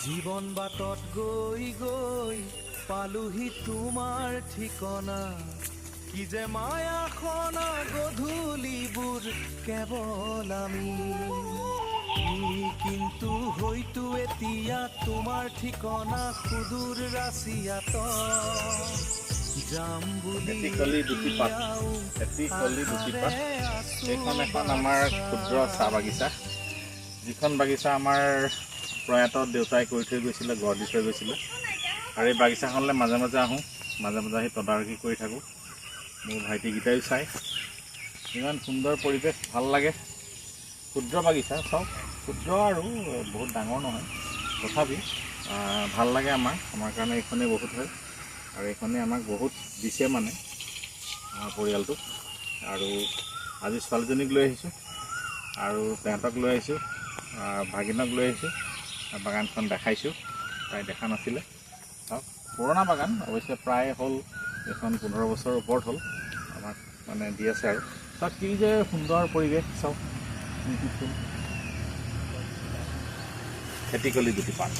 জীৱন বাটত গৈ গৈ পালোহি তোমাৰ ঠিকনা কি যে মায়াখনা গধূলিবোৰ কেৱল আমি কিন্তু হয়তো এতিয়া তোমাৰ ঠিকনা সুদূৰ ৰাছিয়াত যাম বুলি এইখন এখন আমাৰ ক্ষুদ্ৰ চাহ বাগিচা যিখন বাগিচা আমাৰ প্ৰয়াত দেউতাই কৰি থৈ গৈছিলে গঢ় দি থৈ গৈছিলে আৰু এই বাগিচাখনলৈ মাজে মাজে আহোঁ মাজে মাজে আহি তদাৰকি কৰি থাকোঁ মোৰ ভাইটিকেইটাইও চায় ইমান সুন্দৰ পৰিৱেশ ভাল লাগে ক্ষুদ্ৰ বাগিচা চাওক ক্ষুদ্ৰ আৰু বহুত ডাঙৰ নহয় তথাপি ভাল লাগে আমাৰ কাৰণে এইখনেই বহুত হয় আৰু এইখনে আমাক বহুত দিছে মানে আমাৰ পৰিয়ালটোক আৰু আজি ছোৱালীজনীক লৈ আহিছোঁ আৰু তেহেঁতক লৈ আহিছোঁ ভাগিনক লৈ আহিছোঁ বাগানখন দেখাইছোঁ তাই দেখা নাছিলে চাওক পুৰণা বাগান অৱশ্যে প্ৰায় হ'ল এইখন 15 বছৰৰ ওপৰত হ'ল আমাক মানে দি আছে আৰু চাওক কি যে সুন্দৰ পৰিৱেশ চাওক খেতি কলি দুটি পাত